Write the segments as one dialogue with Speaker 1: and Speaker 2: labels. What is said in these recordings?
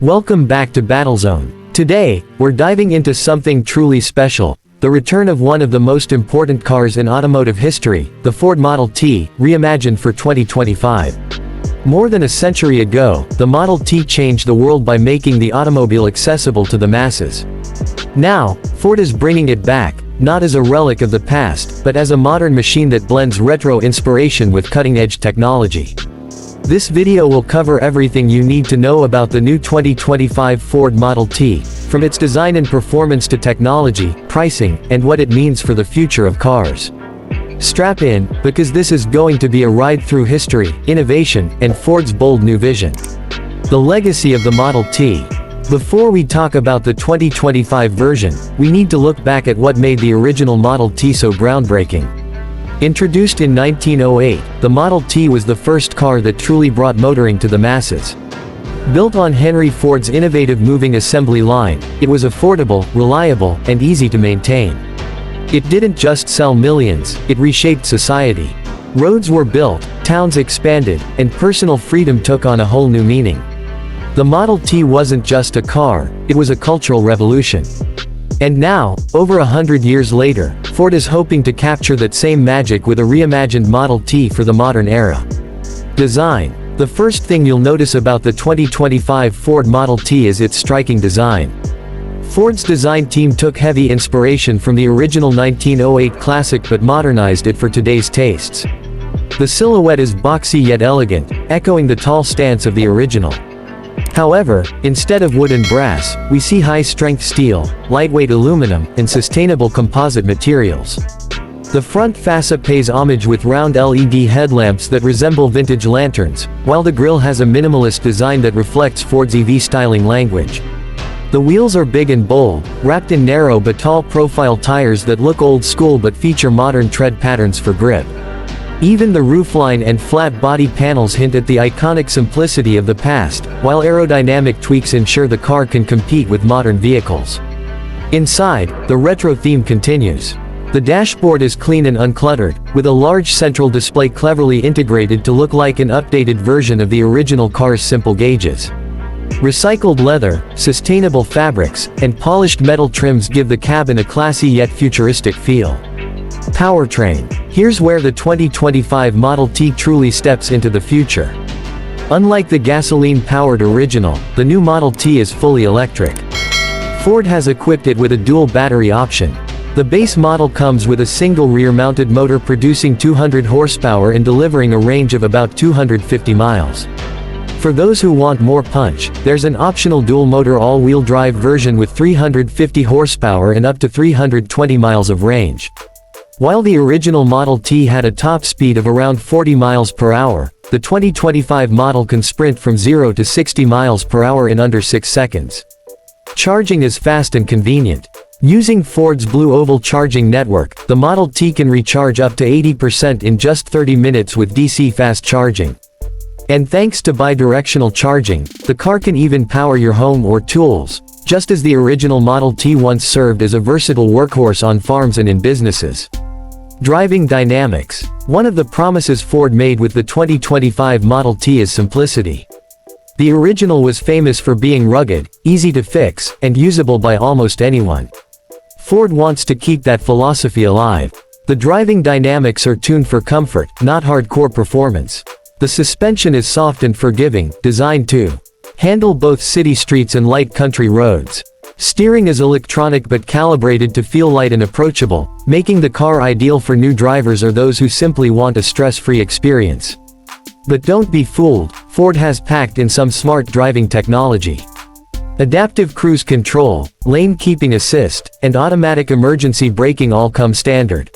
Speaker 1: Welcome back to Battlezone. Today, we're diving into something truly special, the return of one of the most important cars in automotive history, the Ford Model T, reimagined for 2025. More than a century ago, the Model T changed the world by making the automobile accessible to the masses. Now, Ford is bringing it back, not as a relic of the past, but as a modern machine that blends retro inspiration with cutting-edge technology. This video will cover everything you need to know about the new 2025 Ford Model T, from its design and performance to technology, pricing, and what it means for the future of cars. Strap in, because this is going to be a ride through history, innovation, and Ford's bold new vision. The legacy of the Model T. Before we talk about the 2025 version, we need to look back at what made the original Model T so groundbreaking. Introduced in 1908, the Model T was the first car that truly brought motoring to the masses. Built on Henry Ford's innovative moving assembly line, it was affordable, reliable, and easy to maintain. It didn't just sell millions, it reshaped society. Roads were built, towns expanded, and personal freedom took on a whole new meaning. The Model T wasn't just a car, it was a cultural revolution. And now, over 100 years later, Ford is hoping to capture that same magic with a reimagined Model T for the modern era. Design. The first thing you'll notice about the 2025 Ford Model T is its striking design. Ford's design team took heavy inspiration from the original 1908 classic but modernized it for today's tastes. The silhouette is boxy yet elegant, echoing the tall stance of the original. However, instead of wood and brass, we see high-strength steel, lightweight aluminum, and sustainable composite materials. The front fascia pays homage with round LED headlamps that resemble vintage lanterns, while the grille has a minimalist design that reflects Ford's EV styling language. The wheels are big and bold, wrapped in narrow but tall profile tires that look old school but feature modern tread patterns for grip. Even the roofline and flat body panels hint at the iconic simplicity of the past, while aerodynamic tweaks ensure the car can compete with modern vehicles. Inside, the retro theme continues. The dashboard is clean and uncluttered, with a large central display cleverly integrated to look like an updated version of the original car's simple gauges. Recycled leather, sustainable fabrics, and polished metal trims give the cabin a classy yet futuristic feel. Powertrain. Here's where the 2025 Model T truly steps into the future. Unlike the gasoline-powered original, the new Model T is fully electric. Ford has equipped it with a dual battery option. The base model comes with a single rear-mounted motor producing 200 horsepower and delivering a range of about 250 miles. For those who want more punch, there's an optional dual-motor all-wheel drive version with 350 horsepower and up to 320 miles of range. While the original Model T had a top speed of around 40 miles per hour, the 2025 model can sprint from 0 to 60 miles per hour in under 6 seconds. Charging is fast and convenient. Using Ford's Blue Oval charging network, the Model T can recharge up to 80% in just 30 minutes with DC fast charging. And thanks to bi-directional charging, the car can even power your home or tools, just as the original Model T once served as a versatile workhorse on farms and in businesses. Driving dynamics. One of the promises Ford made with the 2025 Model T is simplicity. The original was famous for being rugged, easy to fix, and usable by almost anyone. Ford wants to keep that philosophy alive. The driving dynamics are tuned for comfort, not hardcore performance. The suspension is soft and forgiving, designed to handle both city streets and light country roads. Steering is electronic but calibrated to feel light and approachable, making the car ideal for new drivers or those who simply want a stress-free experience. But don't be fooled, Ford has packed in some smart driving technology. Adaptive cruise control, lane keeping assist, and automatic emergency braking all come standard.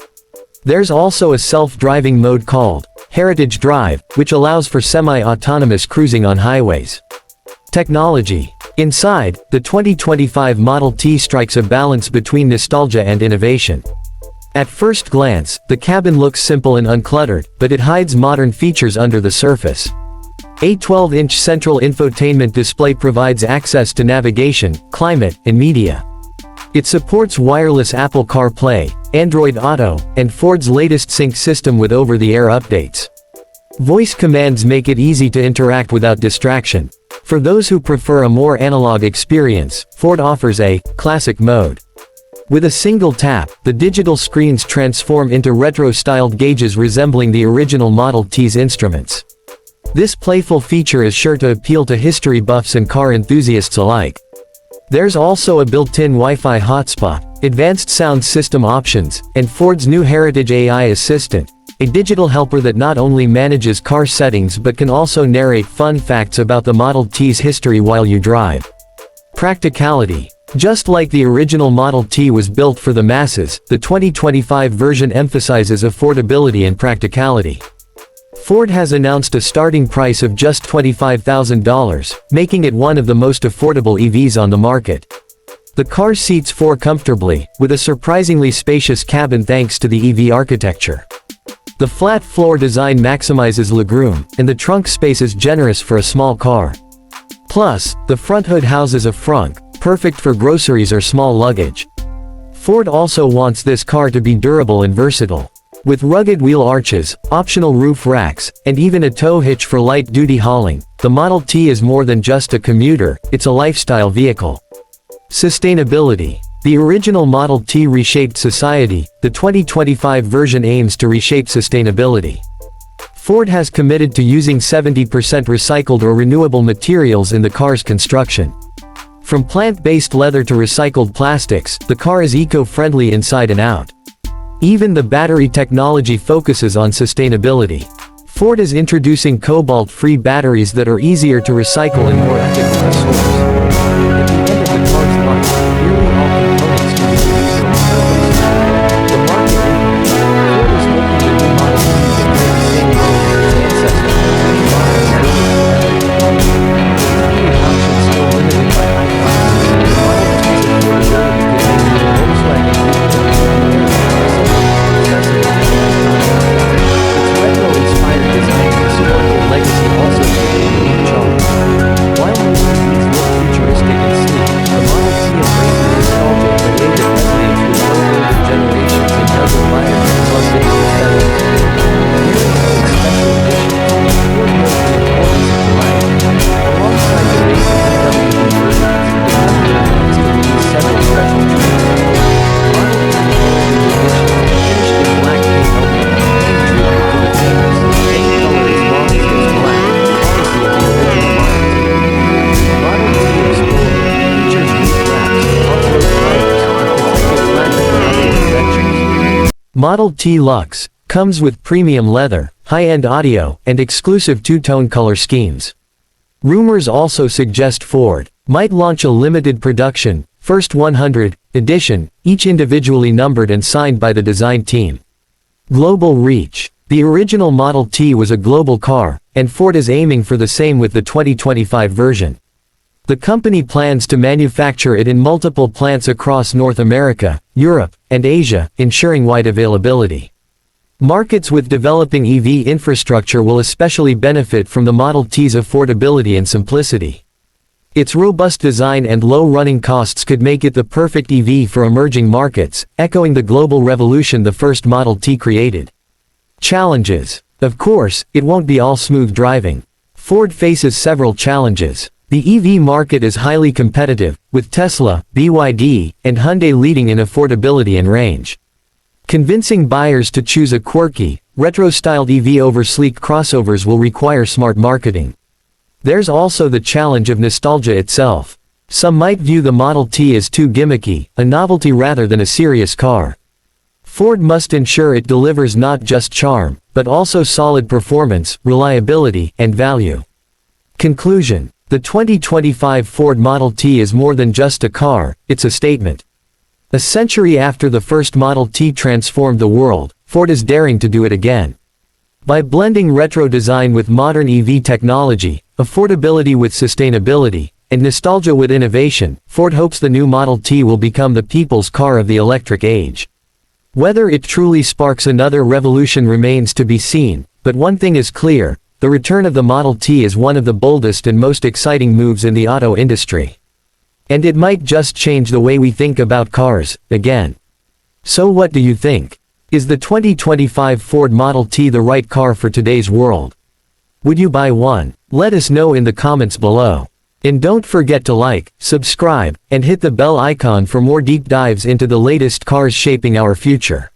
Speaker 1: There's also a self-driving mode called Heritage Drive, which allows for semi-autonomous cruising on highways. Technology. Inside, the 2025 Model T strikes a balance between nostalgia and innovation. At first glance, the cabin looks simple and uncluttered, but it hides modern features under the surface. A 12-inch central infotainment display provides access to navigation, climate, and media. It supports wireless Apple CarPlay, Android Auto, and Ford's latest sync system with over-the-air updates. Voice commands make it easy to interact without distraction. For those who prefer a more analog experience, Ford offers a classic mode. With a single tap, the digital screens transform into retro-styled gauges resembling the original Model T's instruments. This playful feature is sure to appeal to history buffs and car enthusiasts alike. There's also a built-in Wi-Fi hotspot, advanced sound system options, and Ford's new Heritage AI Assistant, a digital helper that not only manages car settings but can also narrate fun facts about the Model T's history while you drive. Practicality. Just like the original Model T was built for the masses, the 2025 version emphasizes affordability and practicality. Ford has announced a starting price of just $25,000, making it one of the most affordable EVs on the market. The car seats four comfortably, with a surprisingly spacious cabin thanks to the EV architecture. The flat floor design maximizes legroom, and the trunk space is generous for a small car. Plus, the front hood houses a frunk, perfect for groceries or small luggage. Ford also wants this car to be durable and versatile. With rugged wheel arches, optional roof racks, and even a tow hitch for light-duty hauling, the Model T is more than just a commuter, it's a lifestyle vehicle. Sustainability. The original Model T reshaped society, the 2025 version aims to reshape sustainability. Ford has committed to using 70% recycled or renewable materials in the car's construction. From plant-based leather to recycled plastics, the car is eco-friendly inside and out. Even the battery technology focuses on sustainability. Ford is introducing cobalt-free batteries that are easier to recycle and more ethical to source. At the end of the car's life, nearly all components can be used and repurposed. The market indicates Ford is hoping the new Model T will take the same road as its ancestor. Options still limited by high prices. Model T's affordability could make it a Volkswagen retro-inspired design and historical legacy also gives it a unique charm. While most EVs look futuristic and sleek, the Model T embraces nostalgia in a way that resonates with both older generations and younger buyers who love vintage aesthetics. Here is its special edition, Ford notes the importance of variety. Alongside the basic BMW versions, the company plans to release several special trims. Model T Heritage Edition, finished in black paint only, paying tribute to the famous, paint color as long as there's black, policy of the original Model T. Model T Explorer, features roof racks, off-road tires, and protective plastic for outdoor adventures. Model T Luxe, comes with premium leather, high-end audio, and exclusive two-tone color schemes. Rumors also suggest Ford might launch a limited production, First 100 edition, each individually numbered and signed by the design team. Global reach. The original Model T was a global car, and Ford is aiming for the same with the 2025 version. The company plans to manufacture it in multiple plants across North America, Europe, and Asia, ensuring wide availability. Markets with developing EV infrastructure will especially benefit from the Model T's affordability and simplicity. Its robust design and low running costs could make it the perfect EV for emerging markets, echoing the global revolution the first Model T created. Challenges. Of course, it won't be all smooth driving. Ford faces several challenges. The EV market is highly competitive, with Tesla, BYD, and Hyundai leading in affordability and range. Convincing buyers to choose a quirky, retro-styled EV over sleek crossovers will require smart marketing. There's also the challenge of nostalgia itself. Some might view the Model T as too gimmicky, a novelty rather than a serious car. Ford must ensure it delivers not just charm, but also solid performance, reliability, and value. Conclusion. The 2025 Ford Model T is more than just a car, it's a statement. A century after the first Model T transformed the world, Ford is daring to do it again. By blending retro design with modern EV technology, affordability with sustainability, and nostalgia with innovation, Ford hopes the new Model T will become the people's car of the electric age. Whether it truly sparks another revolution remains to be seen, but one thing is clear, the return of the Model T is one of the boldest and most exciting moves in the auto industry. And it might just change the way we think about cars, again. So what do you think? Is the 2025 Ford Model T the right car for today's world? Would you buy one? Let us know in the comments below. And don't forget to like, subscribe, and hit the bell icon for more deep dives into the latest cars shaping our future.